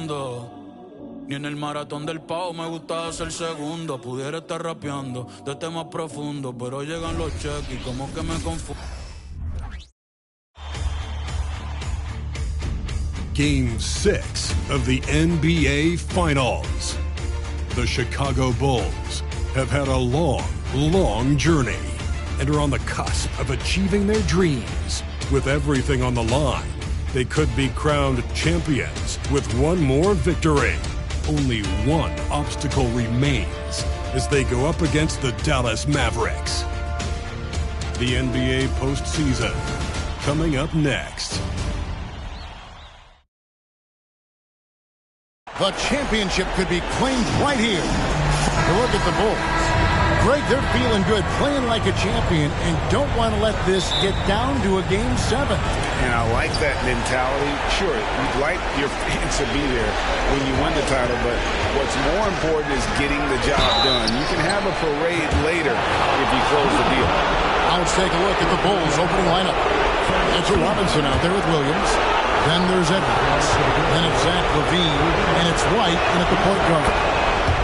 pasando. Ni en el maratón del pavo me gusta ser segundo. Pudiera estar rapeando de temas profundos, pero llegan los cheques y como que me confundo. Game 6 of the NBA Finals. The Chicago Bulls have had a long journey and are on the cusp of achieving their dreams. With everything on the line, they could be crowned champions with one more victory. Only one obstacle remains as they go up against the Dallas Mavericks. The NBA postseason coming up next. The championship could be claimed right here. Look at the Bulls. Greg, they're feeling good, playing like a champion, and don't want to let this get down to a Game 7. And I like that mentality. Sure, you'd like your fans to be there when you win the title, but what's more important is getting the job done. You can have a parade later if you close the deal. Now let's take a look at the Bulls' opening lineup. It's Robinson out there with Williams. Then there's Edwards. Then it's Zach LaVine, and it's White in at the point guard.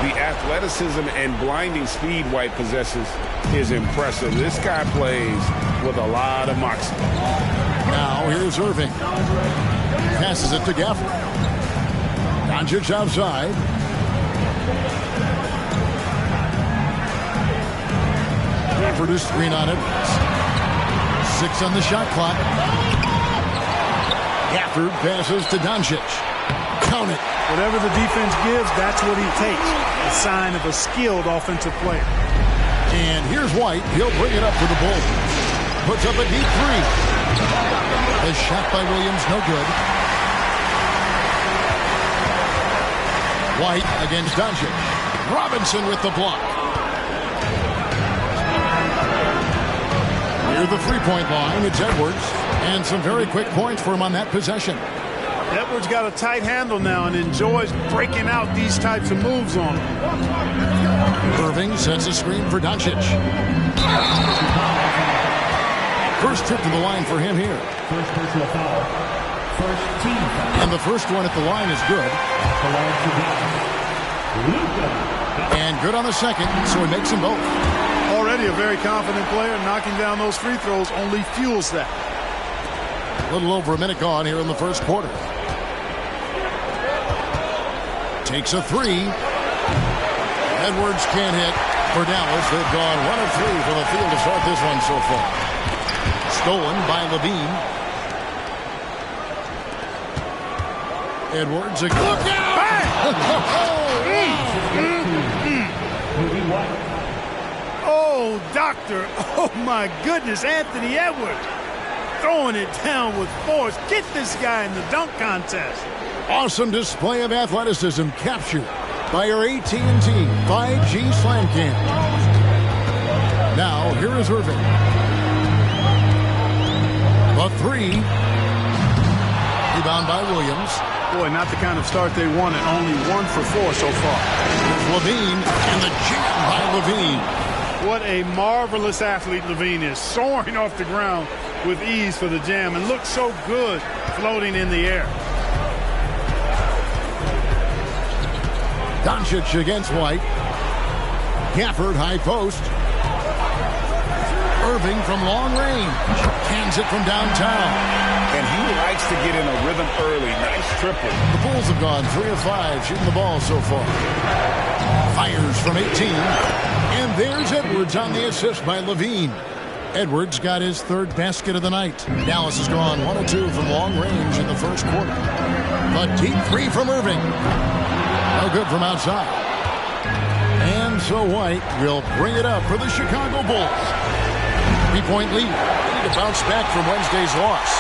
The athleticism and blinding speed White possesses is impressive. This guy plays with a lot of moxie. Now here's Irving. Passes it to Gafford. Doncic outside. Gafford is screen on Edwards. 6 on the shot clock. Gafford passes to Doncic. Count it. Whatever the defense gives, that's what he takes. A sign of a skilled offensive player. And here's White. He'll bring it up for the Bulls. Puts up a deep three. The shot by Williams, no good. White against Doncic. Robinson with the block. Near the three-point line, it's Edwards. And some very quick points for him on that possession. Edwards got a tight handle now and enjoys breaking out these types of moves on him. Irving sets a screen for Doncic. First trip to the line for him here. First personal foul. First team foul. And the first one at the line is good. And good on the second, so he makes them both. Already a very confident player. Knocking down those free throws only fuels that. A little over a minute gone here in the first quarter. Takes a three. Edwards can't hit for Dallas. They've gone 1 of 3 from the field to start this one so far. Stolen by LaVine. Edwards. Look out! Oh, doctor. Oh, my goodness. Anthony Edwards. Throwing it down with force. Get this guy in the dunk contest. Awesome display of athleticism captured by your AT&T 5G Slam Cam. Now, here is Irving. The three. Rebound by Williams. Boy, not the kind of start they wanted. Only 1 for 4 so far. Here's LaVine, and the jam by LaVine. What a marvelous athlete LaVine is. Soaring off the ground with ease for the jam and looks so good floating in the air. Doncic against White. Gafford, high post. Irving from long range. Hands it from downtown. And he likes to get in a rhythm early. Nice triple. The Bulls have gone 3 of 5 shooting the ball so far. Fires from 18. And there's Edwards on the assist by LaVine. Edwards got his 3rd basket of the night. Dallas has gone 1 of 2 from long range in the first quarter. A deep three from Irving. No good from outside. And so White will bring it up for the Chicago Bulls. 3-point lead. They need to bounce back from Wednesday's loss.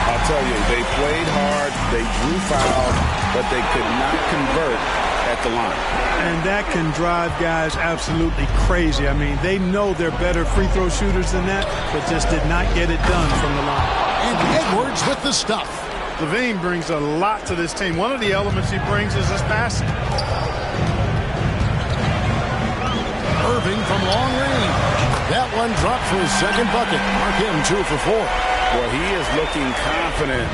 I'll tell you, they played hard, they drew fouls, but they could not convert at the line. And that can drive guys absolutely crazy. I mean, they know they're better free throw shooters than that, but just did not get it done from the line. And Edwards with the stuff. LaVine brings a lot to this team. One of the elements he brings is his passing. Irving from long range. That one dropped for his 2nd bucket. Mark him 2 for 4. Well, he is looking confident.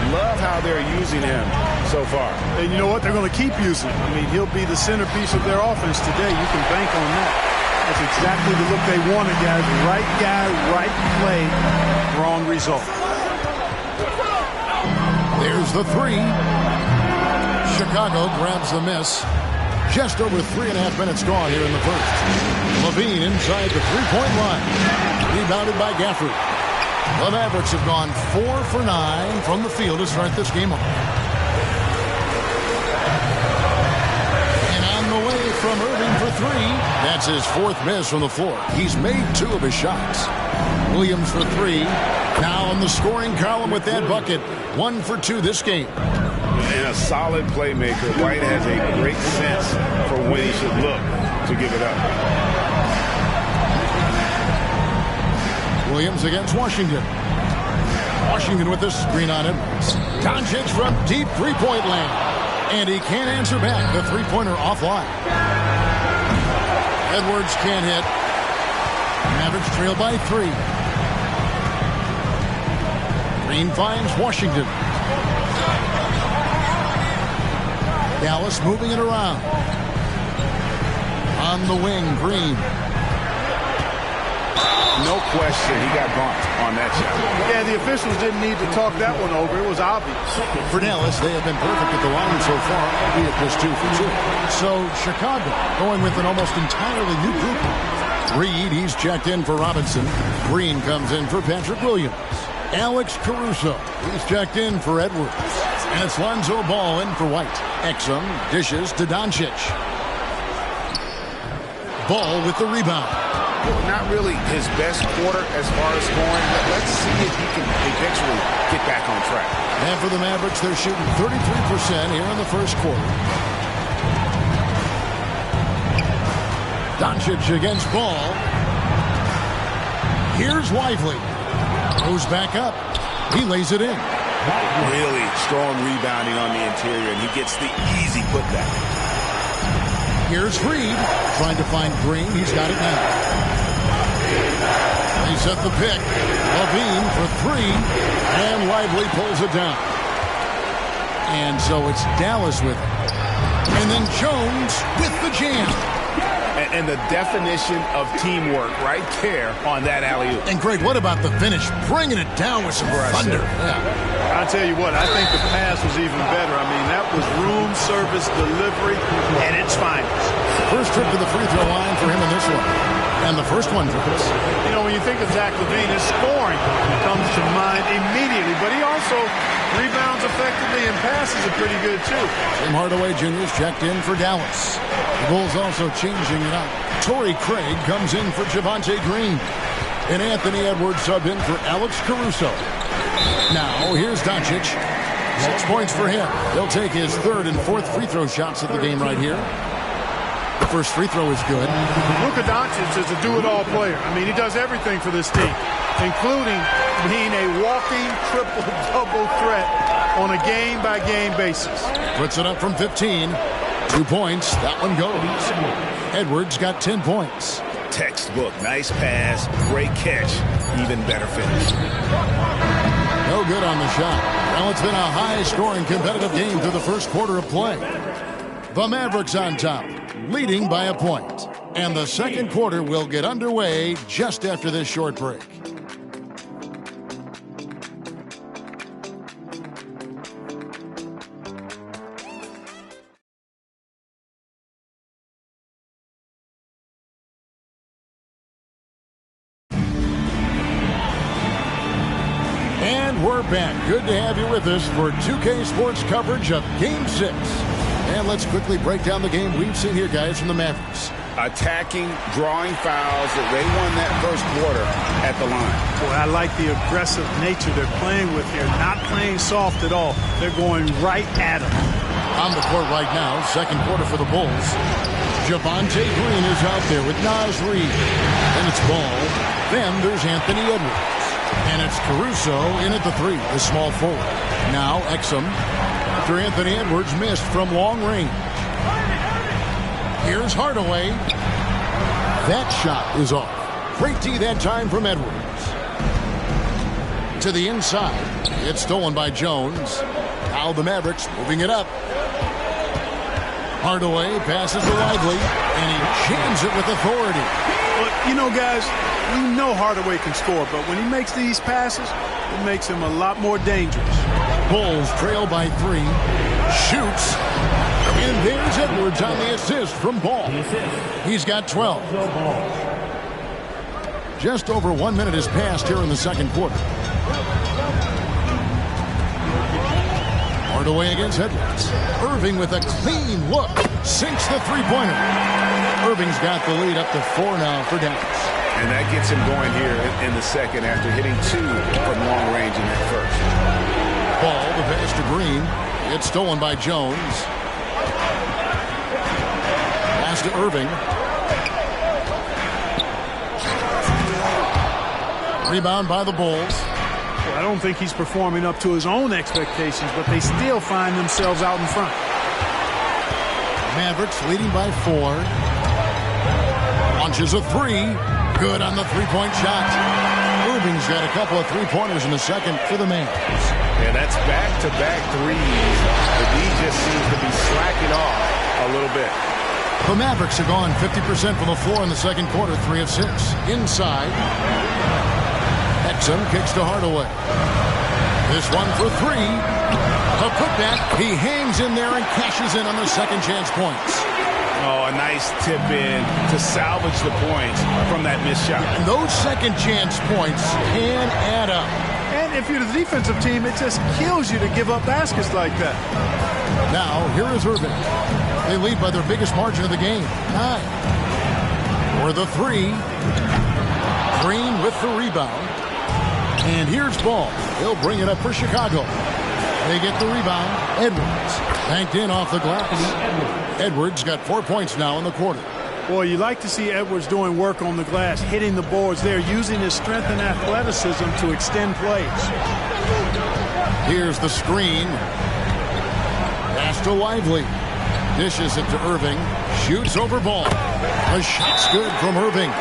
Love how they're using him. so far. And you know what? They're going to keep using him. I mean, he'll be the centerpiece of their offense today. You can bank on that. That's exactly the look they wanted, guys. Right guy, right play, wrong result. There's the three. Chicago grabs the miss. Just over 3.5 minutes gone here in the first. LaVine inside the three-point line. Rebounded by Gafford. The Mavericks have gone 4 for 9 from the field to start this game off. And on the way from Irving for three. That's his fourth miss from the floor. He's made 2 of his shots. Williams for three. Now on the scoring column with that bucket. 1 for 2 this game. And a solid playmaker. White has a great sense for when he should look to give it up. Williams against Washington. Washington with the screen on him. Doncic from deep three-point land. And he can't answer back. The three-pointer offline. Edwards can't hit. Mavericks trail by 3. Green finds Washington. Dallas moving it around. On the wing, Green. No question, he got bumped on that shot. Yeah, the officials didn't need to talk that one over. It was obvious. For Dallas, they have been perfect at the line so far, albeit just 2 for 2. So Chicago going with an almost entirely new group. Reed, he's checked in for Robinson. Green comes in for Patrick Williams. Alex Caruso, he's checked in for Edwards. And it's Lonzo Ball in for White. Exum dishes to Doncic. Ball with the rebound. Not really his best quarter as far as scoring, but let's see if he can eventually get back on track. And for the Mavericks, they're shooting 33% here in the first quarter. Doncic against Ball. Here's Lively. Goes back up. He lays it in. Really strong rebounding on the interior, and he gets the easy putback. Here's Reed trying to find Green. He's got it now. They set the pick. LaVine for 3, and Lively pulls it down. And so it's Dallas with it. And then Jones with the jam. And the definition of teamwork right there on that alley-oop. And Greg, what about the finish? Bringing it down with some thunder. Yeah. I'll tell you what, I think the pass was even better. I mean, that was room service delivery at its finest. First trip to the free throw line for him in this one. And the first one drops. You know, when you think of Zach LaVine, his scoring comes to mind immediately, but he also rebounds effectively and passes it pretty good, too. Tim Hardaway Jr. is checked in for Dallas. The Bulls also changing it up. Torrey Craig comes in for Javonte Green. And Anthony Edwards sub in for Alex Caruso. Now, here's Doncic. 6 points for him. He'll take his 3rd and 4th free throw shots of the game right here. The first free throw is good. Luka Doncic is a do-it-all player. I mean, he does everything for this team, including being a walking triple-double threat on a game-by-game basis. Puts it up from 15. 2 points. That one goes. Edwards got 10 points. Textbook. Nice pass. Great catch. Even better finish. No good on the shot. Well, it's been a high-scoring competitive game through the first quarter of play. The Mavericks on top, leading by a point. And the second quarter will get underway just after this short break. And we're back. Good to have you with us for 2K Sports coverage of Game 6. And let's quickly break down the game we've seen here, guys, from the Mavericks. Attacking, drawing fouls. They won that first quarter at the line. Boy, I like the aggressive nature they're playing with here. Not playing soft at all. They're going right at them. On the court right now, second quarter for the Bulls. Javonte Green is out there with Naz Reid. Then it's Ball. Then there's Anthony Edwards. And it's Caruso in at the 3, the small forward. Now Exum. After Anthony Edwards missed from long range. Here's Hardaway. That shot is off. Great D that time from Edwards. To the inside. It's stolen by Jones. Now the Mavericks moving it up. Hardaway passes to Lively, and he jams it with authority. But, you know, guys, we know Hardaway can score, but when he makes these passes, it makes him a lot more dangerous. Bulls trail by 3. Shoots. And there's Edwards on the assist from Ball. He's got 12. Just over 1 minute has passed here in the second quarter. Hardaway against Edwards. Irving with a clean look. Sinks the three-pointer. Irving's got the lead up to 4 now for Dallas. And that gets him going here in the second after hitting 2 from long range in that first. Ball, the pass to Green. It's stolen by Jones. Pass to Irving. Rebound by the Bulls. Well, I don't think he's performing up to his own expectations, but they still find themselves out in front. Mavericks leading by 4. Launches a 3. Good on the three-point shot. Irving's got a couple of three-pointers in the second for the Mavs. Yeah, that's back-to-back threes. The D just seems to be slacking off a little bit. The Mavericks have gone 50% from the floor in the second quarter, 3 of 6. Inside. Exum kicks to Hardaway. This one for 3. A putback. He hangs in there and cashes in on the second chance points. Oh, a nice tip in to salvage the points from that missed shot. And those second chance points can add up. And if you're the defensive team, it just kills you to give up baskets like that. Now, here is Irving. They lead by their biggest margin of the game, 9. For the 3. Green with the rebound. And here's Ball. He'll bring it up for Chicago. They get the rebound. Edwards banked in off the glass. Edwards got 4 points now in the quarter. Boy, you like to see Edwards doing work on the glass, hitting the boards there, using his strength and athleticism to extend plays. Here's the screen. Pass to Lively. Dishes it to Irving. Shoots over Ball. The shot's good from Irving.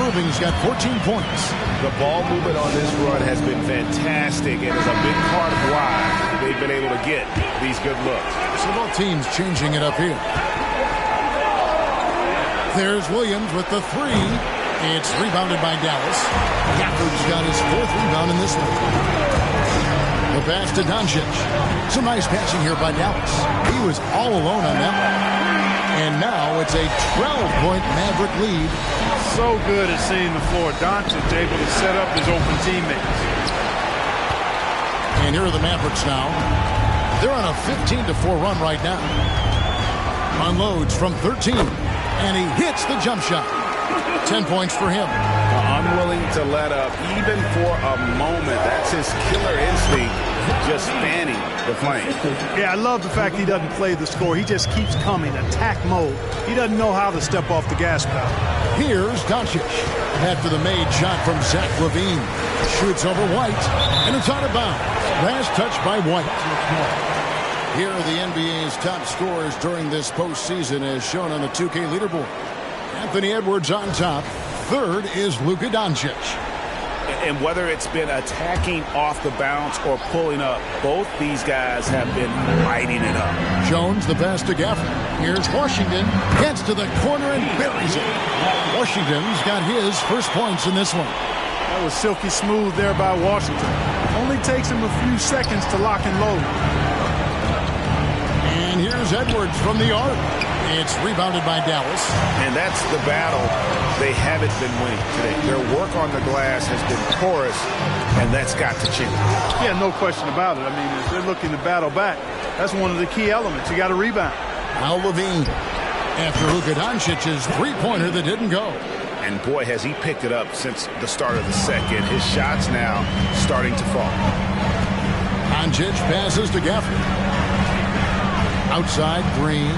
Irving's got 14 points. The ball movement on this run has been fantastic and is a big part of why they've been able to get these good looks. So both teams changing it up here. There's Williams with the 3. It's rebounded by Dallas. Gafford's got his 4th rebound in this one. The pass to Doncic. Some nice passing here by Dallas. He was all alone on that one. And now it's a 12-point Maverick lead. So good at seeing the floor. Doncic able to set up his open teammates. And here are the Mavericks now. They're on a 15-4 run right now. Unloads from 13. And he hits the jump shot. 10 points for him. Unwilling to let up even for a moment. That's his killer instinct, just fanning the flame. Yeah, I love the fact he doesn't play the score. He just keeps coming, attack mode. He doesn't know how to step off the gas pedal. Here's Doncic. After the made shot from Zach LaVine. Shoots over White. And it's out of bounds. Last touch by White. Here are the NBA's top scorers during this postseason as shown on the 2K leaderboard. Anthony Edwards on top. 3rd is Luka Doncic. And whether it's been attacking off the bounce or pulling up, both these guys have been lighting it up. Jones, the pass to Gafford. Here's Washington. Gets to the corner and buries it. Washington's got his first points in this one. That was silky smooth there by Washington. Only takes him a few seconds to lock and load. And here's Edwards from the arc. It's rebounded by Dallas. And that's the battle they haven't been winning today. Their work on the glass has been porous, and that's got to change. Yeah, no question about it. I mean, if they're looking to battle back, that's one of the key elements. You got to rebound. Now LaVine. After Luka Doncic's three-pointer that didn't go. And boy, has he picked it up since the start of the second. His shots now starting to fall. Doncic passes to Gafford. Outside, Green.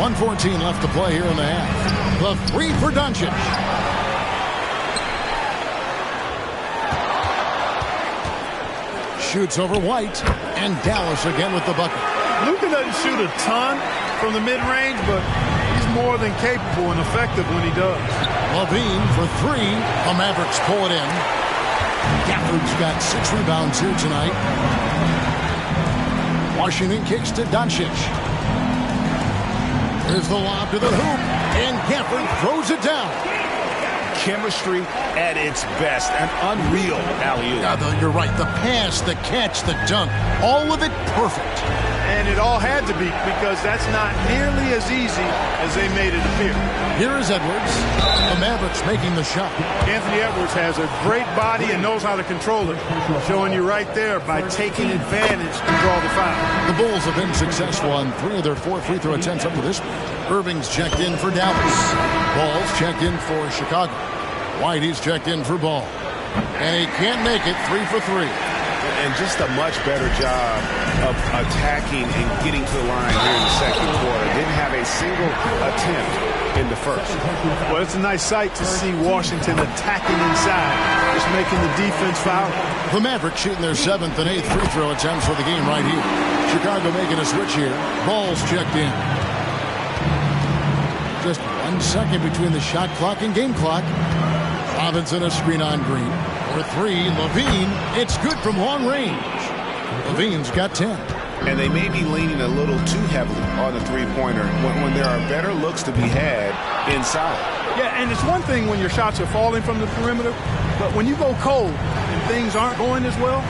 1:14 left to play here in the half. The 3 for Doncic. Shoots over White. And Dallas again with the bucket. Luka doesn't shoot a ton from the mid-range, but he's more than capable and effective when he does. LaVine for 3. The Mavericks pull it in. Edwards got 6 rebounds here tonight. Washington kicks to Doncic. There's the lob to the hoop, and Gafford throws it down. Chemistry at its best. An unreal alley-oop. Yeah, you're right. The pass, the catch, the dunk, all of it perfect. And it all had to be, because that's not nearly as easy as they made it appear. Here is Edwards. The Mavericks making the shot. Anthony Edwards has a great body and knows how to control it. Showing you right there by taking advantage to draw the foul. The Bulls have been successful on 3 of their 4 free throw attempts up to this point. Irving's checked in for Dallas. Ball's checked in for Chicago. Whitey's checked in for Ball. And he can't make it. 3 for 3. And just a much better job of attacking and getting to the line here in the second quarter. Didn't have a single attempt in the first. Well, it's a nice sight to see Washington attacking inside, just making the defense foul. The Mavericks shooting their 7th and 8th free throw attempts for the game right here. Chicago making a switch here. Ball's checked in. Just 1 second between the shot clock and game clock. Robinson a screen on Green. For 3, Levine. It's good from long range. Levine's got 10. And they may be leaning a little too heavily on the three-pointer when there are better looks to be had inside. Yeah, and it's one thing when your shots are falling from the perimeter, but when you go cold and things aren't going as well,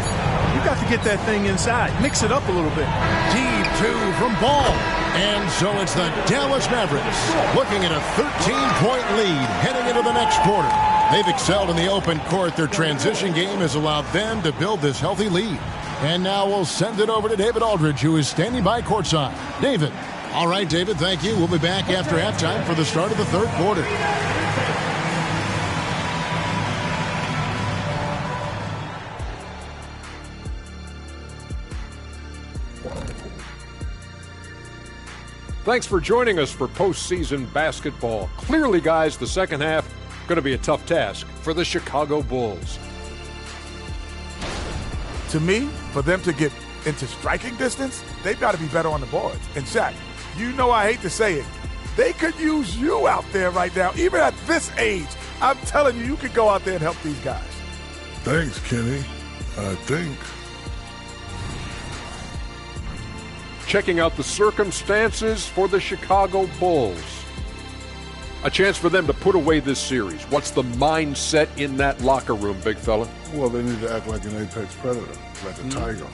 you got to get that thing inside. Mix it up a little bit. Deep 2 from Ball. And so it's the Dallas Mavericks looking at a 13-point lead heading into the next quarter. They've excelled in the open court. Their transition game has allowed them to build this healthy lead. And now we'll send it over to David Aldridge, who is standing by courtside. David. All right, David, thank you. We'll be back after halftime for the start of the third quarter. Thanks for joining us for postseason basketball. Clearly, guys, the second half going to be a tough task for the Chicago Bulls. To me, for them to get into striking distance, they've got to be better on the boards. And Shaq, you know I hate to say it, they could use you out there right now, even at this age. I'm telling you, you could go out there and help these guys. Thanks, Kenny. I think. Checking out the circumstances for the Chicago Bulls. A chance for them to put away this series. What's the mindset in that locker room, big fella? Well, they need to act like an apex predator, like a tiger,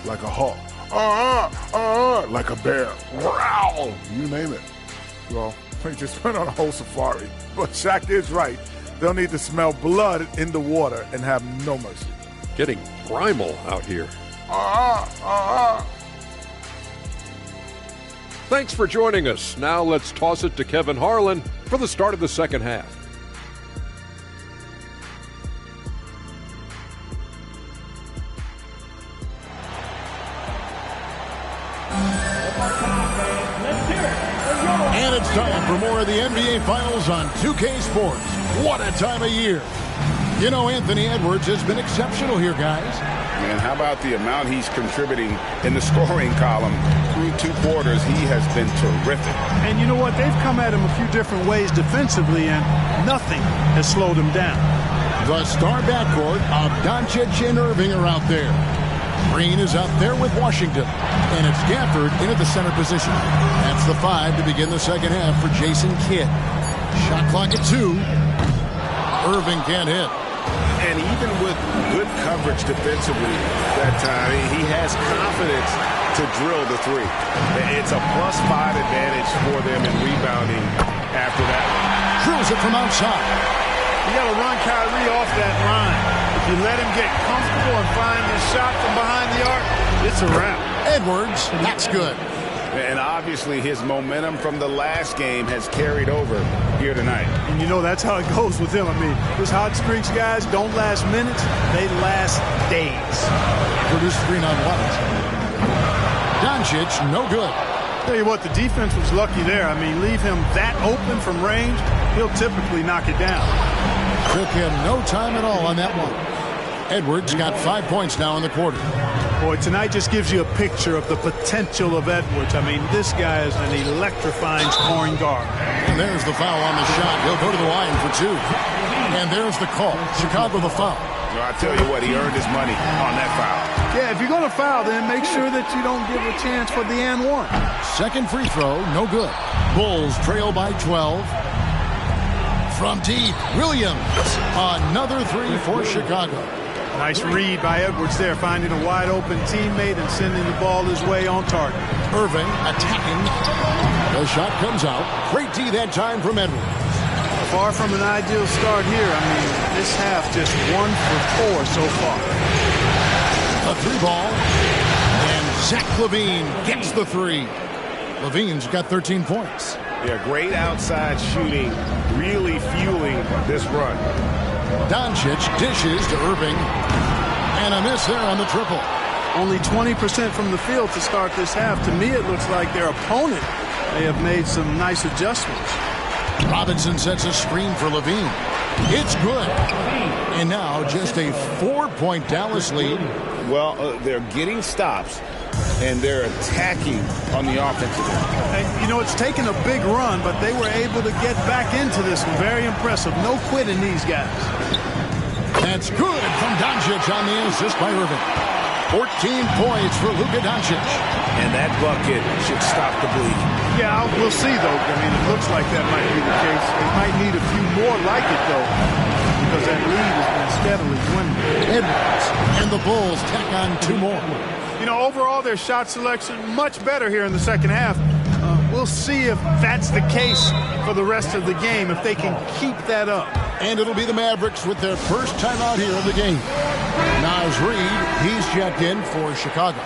like a hawk, like a bear, you name it. Well, they just went on a whole safari. But Shaq is right. They'll need to smell blood in the water and have no mercy. Getting primal out here. Thanks for joining us. Now let's toss it to Kevin Harlan for the start of the second half. And it's time for more of the NBA Finals on 2K Sports. What a time of year. You know, Anthony Edwards has been exceptional here, guys. Man, how about the amount he's contributing in the scoring column? Through 2 quarters, he has been terrific. And you know what? They've come at him a few different ways defensively, and nothing has slowed him down. The star backcourt of Doncic and Irving are out there. Green is out there with Washington. And it's Gafford in at the center position. That's the 5 to begin the second half for Jason Kidd. Shot clock at 2. Irving can't hit. And even with good coverage defensively that time, he has confidence to drill the 3. It's a +5 advantage for them in rebounding after that one. Drills it from outside. You got to run Kyrie off that line. If you let him get comfortable and find his shot from behind the arc, it's a wrap. Edwards, that's good. And obviously his momentum from the last game has carried over here tonight. And you know that's how it goes with him. I mean, those hot streaks, guys, don't last minutes. They last days. Produce 3 on White. Doncic, no good. Tell you what, the defense was lucky there. I mean, leave him that open from range, he'll typically knock it down. Took him no time at all on that one. Edwards got 5 points now in the quarter. Boy, tonight just gives you a picture of the potential of Edwards. I mean, this guy is an electrifying scoring guard. And there's the foul on the shot. He'll go to the line for 2. And there's the call. Chicago the foul. Well, I tell you what, he earned his money on that foul. Yeah, if you're going to foul, then make sure that you don't give a chance for the and one. Second free throw, no good. Bulls trail by 12. From deep, Williams. Another three for Chicago. Nice read by Edwards there, finding a wide-open teammate and sending the ball his way on target. Irving attacking. The shot comes out. Great D that time from Edwards. Far from an ideal start here. I mean, this half just 1 for 4 so far. A three ball. And Zach LaVine gets the three. LaVine's got 13 points. Yeah, great outside shooting, really fueling this run. Doncic dishes to Irving. And a miss there on the triple. Only 20% from the field to start this half. To me, it looks like their opponent may have made some nice adjustments. Robinson sets a screen for LaVine. It's good. And now just a 4-point Dallas lead. Well, they're getting stops, and they're attacking on the offensive end. And, you know, it's taken a big run, but they were able to get back into this one. Very impressive. No quitting these guys. That's good from Doncic on the assist by Irving. 14 points for Luka Doncic. And that bucket should stop the bleeding. Yeah, we'll see, though. I mean, it looks like that might be the case. They might need a few more like it, though, because that lead has been steadily dwindling. Edwards and the Bulls tack on 2 more. You know, overall, their shot selection much better here in the second half. We'll see if that's the case for the rest of the game, if they can keep that up. And it'll be the Mavericks with their first time out here in the game. Naz Reid, he's checked in for Chicago.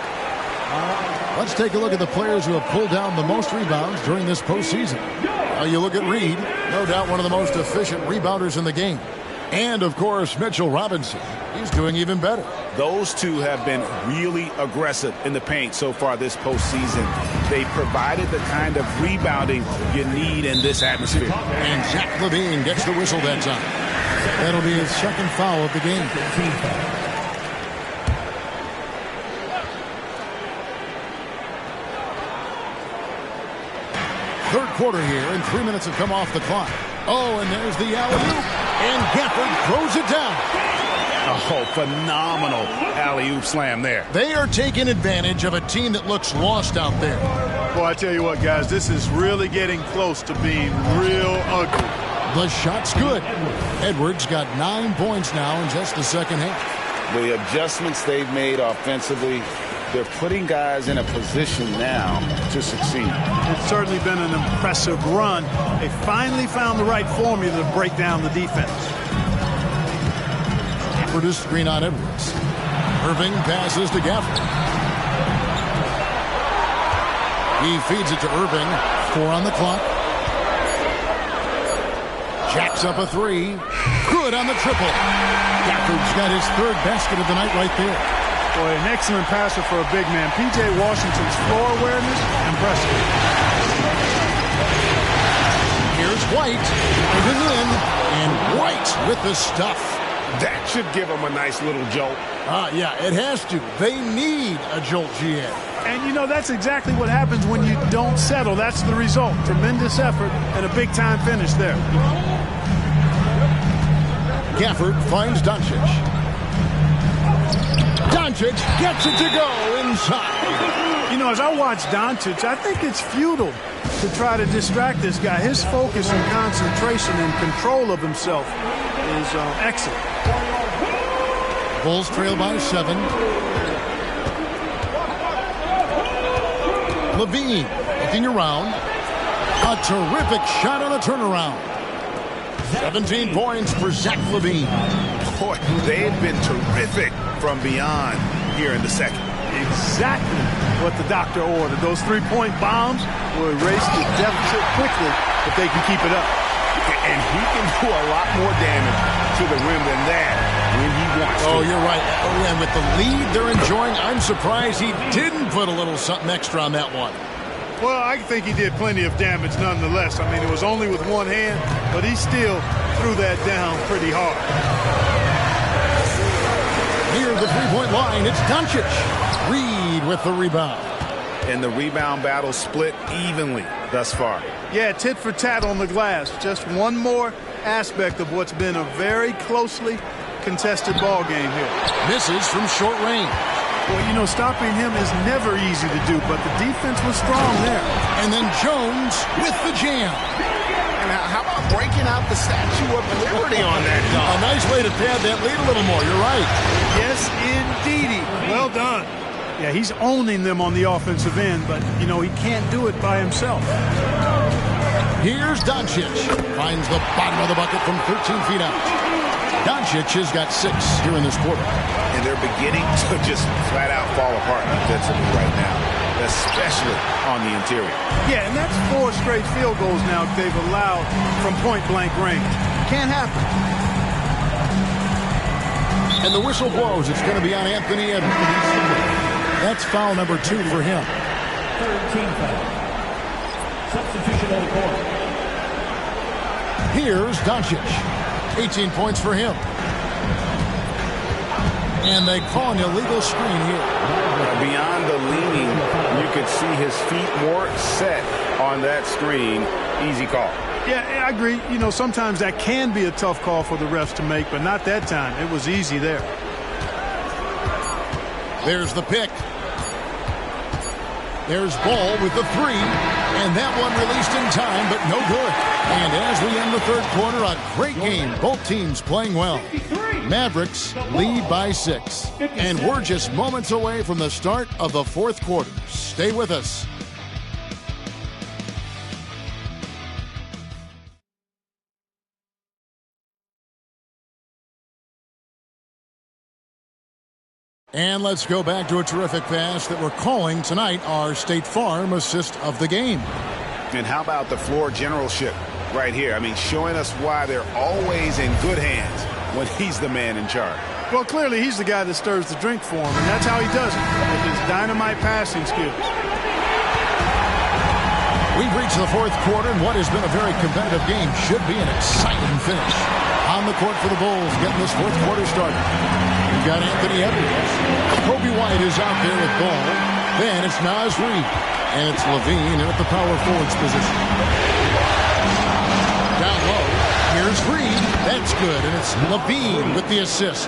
Let's take a look at the players who have pulled down the most rebounds during this postseason. You look at Reid, no doubt one of the most efficient rebounders in the game. And, of course, Mitchell Robinson. He's doing even better. Those two have been really aggressive in the paint so far this postseason. They provided the kind of rebounding you need in this atmosphere. And Zach LaVine gets the whistle that time. That'll be his second foul of the game. Third quarter here, and 3 minutes have come off the clock. Oh, and there's the alley-oop, and Gafford throws it down. Oh, phenomenal alley-oop slam there. They are taking advantage of a team that looks lost out there. Boy, I tell you what, guys, this is really getting close to being real ugly. The shot's good. Edwards got 9 points now in just the second half. The adjustments they've made offensively, they're putting guys in a position now to succeed. It's certainly been an impressive run. They finally found the right formula to break down the defense. Produced screen on Edwards. Irving passes to Gafford. He feeds it to Irving. 4 on the clock. Jacks up a 3. Good on the triple. Gafford's got his 3rd basket of the night right there. Boy, an excellent passer for a big man. P.J. Washington's floor awareness, impressive. Here's White. Moving in. And White with the stuff. That should give them a nice little jolt. Yeah, it has to. They need a jolt, GA. And, you know, that's exactly what happens when you don't settle. That's the result. Tremendous effort and a big-time finish there. Gafford finds Doncic. Doncic gets it to go inside. You know, as I watch Doncic, I think it's futile to try to distract this guy. His focus and concentration and control of himself is excellent. Bulls trail by 7. LaVine looking around. A terrific shot on the turnaround. 17 points for Zach LaVine. Boy, they've been terrific from beyond here in the second. Exactly what the doctor ordered. Those 3-point bombs will erase the deficit quickly if they can keep it up. And he can do a lot more damage to the rim than that when he wants to. Oh, you're right. Oh, and with the lead they're enjoying, I'm surprised he didn't put a little something extra on that one. Well, I think he did plenty of damage nonetheless. I mean, it was only with one hand, but he still threw that down pretty hard. Near the 3-point line, it's Doncic. Reid with the rebound. And the rebound battle split evenly thus far. Yeah, tit for tat on the glass. Just one more aspect of what's been a very closely contested ball game here. Misses from short range. Well, you know, stopping him is never easy to do, but the defense was strong there. And then Jones with the jam. And how about breaking out the Statue of Liberty on that dunk? A nice way to pad that lead a little more. You're right. Yes, indeedy. Well done. Yeah, he's owning them on the offensive end, but, you know, he can't do it by himself. Here's Doncic. Finds the bottom of the bucket from 13 feet out. Doncic has got 6 here in this quarter. And they're beginning to just flat out fall apart defensively right now, especially on the interior. Yeah, and that's 4 straight field goals now they've allowed from point-blank range. Can't happen. And the whistle blows. It's going to be on Anthony Edwards. That's foul number 2 for him. Third team foul. Substitution on the court. Here's Doncic. 18 points for him. And they call an illegal screen here. Beyond the leaning, you could see his feet more set on that screen. Easy call. Yeah, I agree. You know, sometimes that can be a tough call for the refs to make, but not that time. It was easy there. There's the pick. There's Ball with the 3. And that one released in time, but no good. And as we end the third quarter, a great game. Both teams playing well. Mavericks lead by 6. And we're just moments away from the start of the fourth quarter. Stay with us. And let's go back to a terrific pass that we're calling tonight our State Farm assist of the game. And how about the floor generalship right here? I mean, showing us why they're always in good hands when he's the man in charge. Well, clearly he's the guy that stirs the drink for him, and that's how he does it, with his dynamite passing skills. We've reached the fourth quarter, and what has been a very competitive game should be an exciting finish. On the court for the Bulls, getting this fourth quarter started. We've got Anthony Edwards. Kobe White is out there with ball. Then it's Naz Reid. And it's LaVine in at the power forwards position. Down low. Here's Reid. That's good. And it's LaVine with the assist.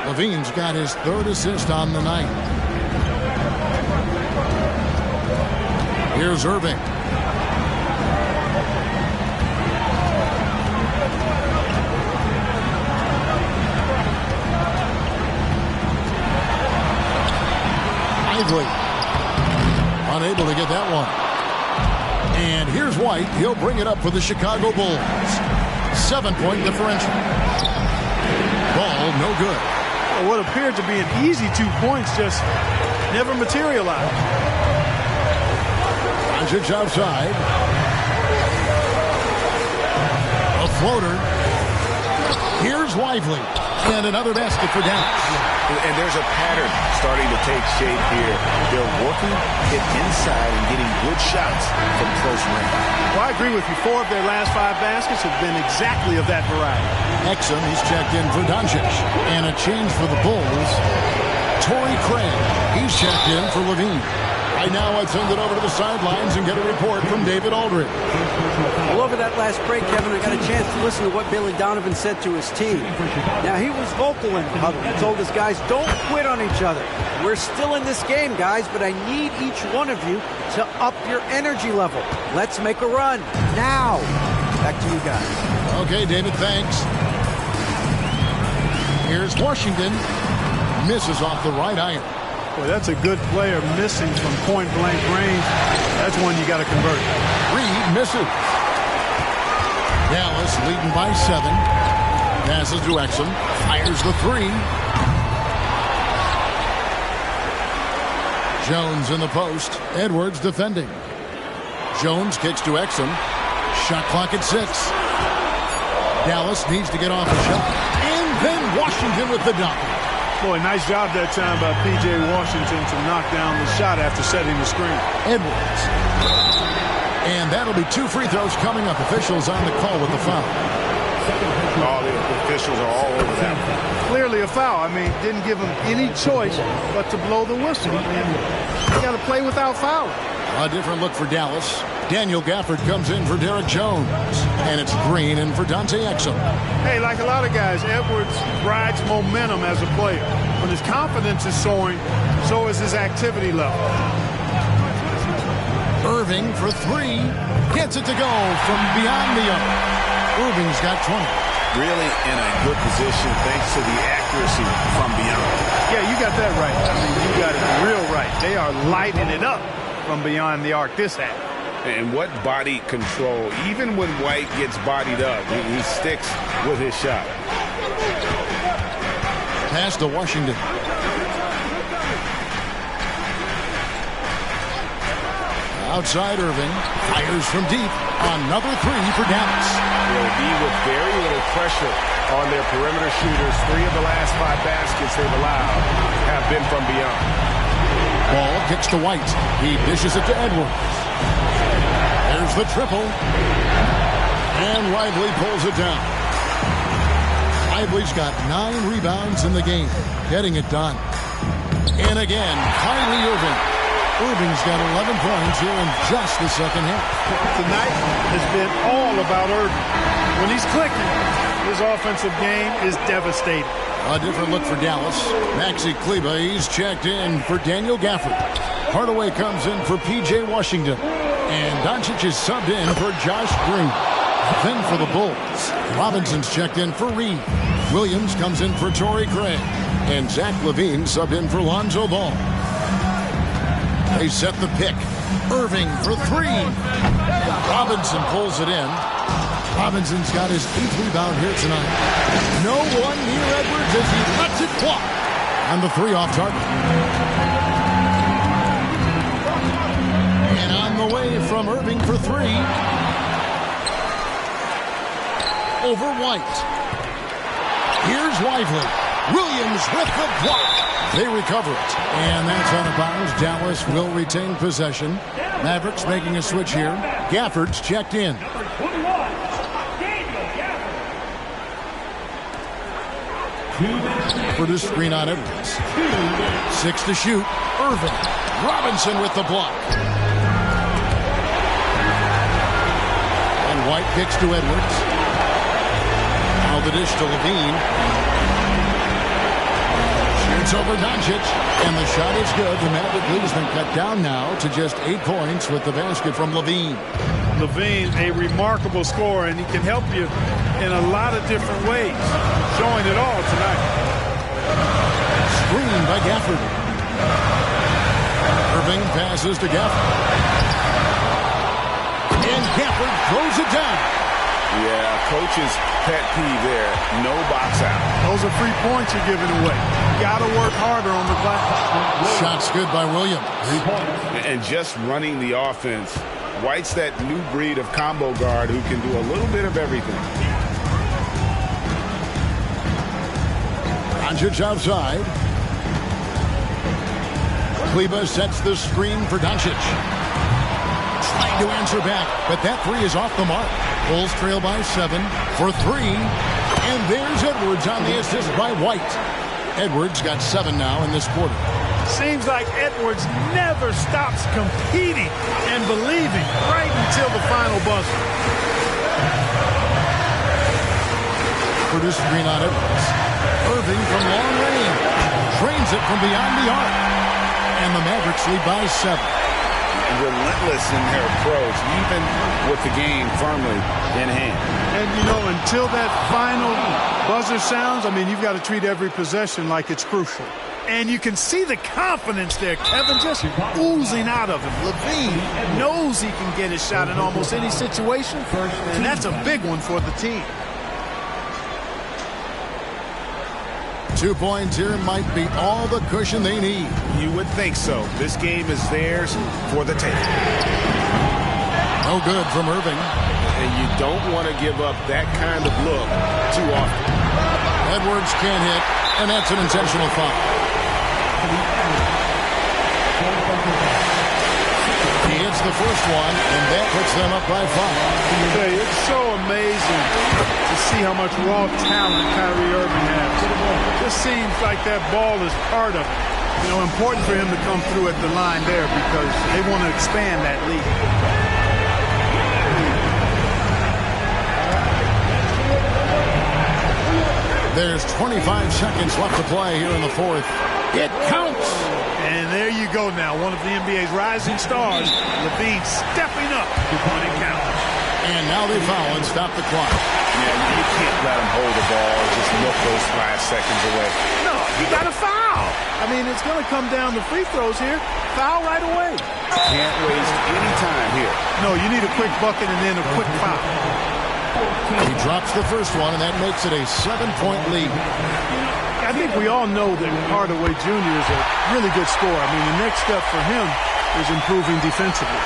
LaVine's got his 3rd assist on the night. Here's Irving. Ivory. Unable to get that one. And here's White. He'll bring it up for the Chicago Bulls. 7-point differential. Ball no good. Well, what appeared to be an easy 2 points just never materialized. Doncic outside. A floater. Here's Lively. And another basket for Dallas. And there's a pattern starting to take shape here. They're working it inside and getting good shots from close range. Well, I agree with you. 4 of their last 5 baskets have been exactly of that variety. Exum, he's checked in for Doncic. And a change for the Bulls. Torrey Craig, he's checked in for LaVine. Right now, I'd send it over to the sidelines and get a report from David Aldridge. Well, over that last break, Kevin, I got a chance to listen to what Billy Donovan said to his team. Now, he was vocal in the huddle. He told his guys, don't quit on each other. We're still in this game, guys, but I need each one of you to up your energy level. Let's make a run. Now. Back to you guys. Okay, David, thanks. Here's Washington. Misses off the right iron. Boy, that's a good player missing from point-blank range. That's one you got to convert. Reid misses. Dallas leading by 7. Passes to Exum. Fires the 3. Jones in the post. Edwards defending. Jones kicks to Exum. Shot clock at 6. Dallas needs to get off the shot. And then Washington with the dunk. Boy, nice job that time by P.J. Washington to knock down the shot after setting the screen. Edwards. And that'll be 2 free throws coming up. Officials on the call with the foul. All the officials are all over that. Clearly a foul. I mean, didn't give him any choice but to blow the whistle. And you got to play without fouling. A different look for Dallas. Daniel Gafford comes in for Derek Jones. And it's Green in for Dante Exum. Hey, like a lot of guys, Edwards rides momentum as a player. When his confidence is soaring, so is his activity level. Irving for three. Gets it to go from beyond the arc. Irving's got 20. Really in a good position thanks to the accuracy from beyond. Yeah, you got that right. I mean, you got it real right. They are lighting it up from beyond the arc this half. And what body control. Even when White gets bodied up, he sticks with his shot. Pass to Washington. Outside Irving. Fires from deep. Another three for Dallas. They'll be with very little pressure on their perimeter shooters. 3 of the last 5 baskets they've allowed have been from beyond. Ball kicks to White. He dishes it to Edwards. There's the triple. And Lively pulls it down. Lively's got 9 rebounds in the game. Getting it done. And again, Kyrie Irving. Irving's got 11 points here in just the second half. Tonight has been all about Irving. When he's clicking, his offensive game is devastating. A different look for Dallas. Maxi Kleber, he's checked in for Daniel Gafford. Hardaway comes in for P.J. Washington. And Doncic is subbed in for Josh Green. Then for the Bulls, Robinson's checked in for Reed. Williams comes in for Torrey Craig. And Zach LaVine subbed in for Lonzo Ball. They set the pick. Irving for three. Robinson pulls it in. Robinson's got his 8th rebound here tonight. No one near Edwards as he lets it fly. And the 3 off target. And on the way from Irving for 3. Over White. Here's Lively. Williams with the block. They recover it. And that's out of bounds. Dallas will retain possession. Mavericks making a switch here. Gafford's checked in. For the screen on Edwards. 6 to shoot. Irving. Robinson with the block. And White kicks to Edwards. Now the dish to LaVine. Shoots over Doncic. And the shot is good. The Maverick lead has been cut down now to just 8 points with the basket from LaVine. LaVine, a remarkable scorer, and he can help you in a lot of different ways. Showing it all tonight. Screen by Gafford. Irving passes to Gafford. And Gafford throws it down. Yeah, coach's pet peeve there. No box out. Those are free points you're giving away. You got to work harder on the glass. Shots good by Williams. And just running the offense. White's that new breed of combo guard who can do a little bit of everything. Doncic outside. Kleber sets the screen for Doncic. Trying to answer back, but that 3 is off the mark. Bulls trail by 7 for 3. And there's Edwards on the assist by White. Edwards got 7 now in this quarter. Seems like Edwards never stops competing and believing right until the final buzzer. For the screen on Edwards. Irving from long range. Drains it from beyond the arc. And the Mavericks lead by 7. Relentless in their approach, even with the game firmly in hand. And, you know, until that final buzzer sounds, I mean, you've got to treat every possession like it's crucial. And you can see the confidence there, Kevin, just oozing out of him. LaVine knows he can get his shot in almost any situation, and that's a big one for the team. 2 points here might be all the cushion they need. You would think so. This game is theirs for the taking. No good from Irving. And you don't want to give up that kind of look too often. Edwards can't hit, and that's an intentional foul. He hits the first one, and that puts them up by 5. Hey, it's so amazing to see how much raw talent Kyrie Irving has. It just seems like that ball is part of it. And, you know, until that final buzzer sounds, I mean, you've got to treat every possession like it's crucial. And you can see the confidence there, Kevin, just oozing out of him. 2 points here might be all the cushion they need. You would think so. This game is theirs for the taking. Edwards can't hit, and that's an intentional foul. You know, important for him to come through at the line there because they want to expand that lead. There's 25 seconds left to play here in the fourth. It counts. And there you go now. One of the NBA's rising stars, LaVine, stepping up when it counts. And now they foul and stop the clock. Yeah, you can't let him hold the ball or just milk those 5 seconds away. No, you got to foul. I mean, it's going to come down to free throws here. Foul right away. Can't waste any time here. No, you need a quick bucket and then a quick foul. He drops the first one, and that makes it a 7-point lead. I think we all know that Hardaway Jr. is a really good scorer. I mean, the next step for him is improving defensively.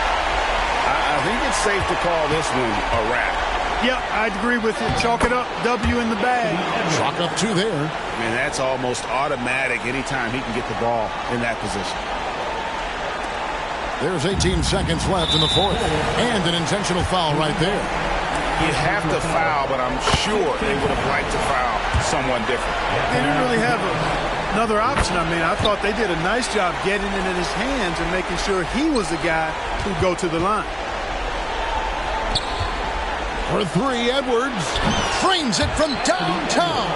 I think it's safe to call this one a wrap. Yeah, I'd agree with you. Chalk it up. W in the bag. Chalk up 2 there. I mean, that's almost automatic anytime he can get the ball in that position. There's 18 seconds left in the fourth. And an intentional foul right there. You have to foul, but I'm sure they would have liked to foul someone different. They didn't really have another option. I mean, I thought they did a nice job getting it in his hands and making sure he was the guy who'd go to the line. For 3, Edwards frames it from downtown.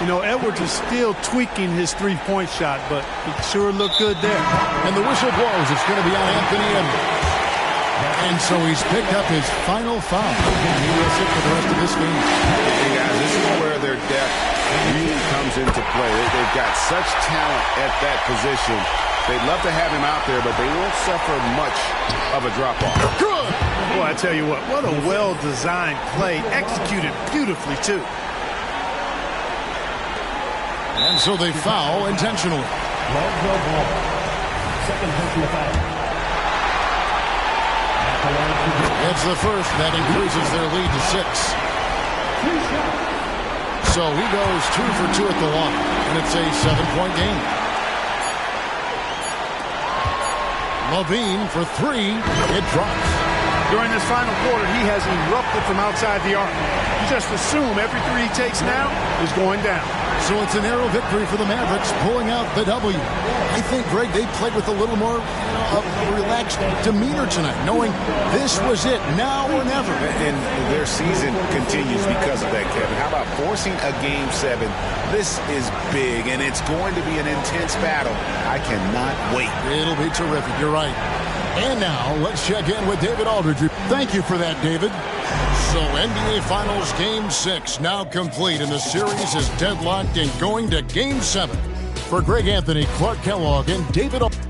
You know, Edwards is still tweaking his three-point shot, but he sure looked good there. And the whistle blows. It's going to be on Anthony Edwards. And so he's picked up his final foul. And he will sit for the rest of this game. Hey guys, this is where their depth really comes into play. They've got such talent at that position. They'd love to have him out there, but they won't suffer much of a drop-off. Good! Boy, I tell you what a well-designed play. Executed beautifully, too. And so they foul intentionally. Second personal foul. It's the first. That increases their lead to 6. So he goes 2 for 2 at the line, and it's a 7-point game. LaVine for 3. It drops. During this final quarter, he has erupted from outside the arc. You just assume every 3 he takes now is going down. So it's a narrow victory for the Mavericks, pulling out the W. I think, Greg, they played with a little more relaxed demeanor tonight, knowing this was it, now or never. And their season continues because of that, Kevin. How about forcing a Game 7? This is big, and it's going to be an intense battle. I cannot wait. It'll be terrific. You're right. And now, let's check in with David Aldridge. Thank you for that, David. So NBA Finals Game 6 now complete, and the series is deadlocked and going to Game 7. For Greg Anthony, Clark Kellogg, and David Aldridge.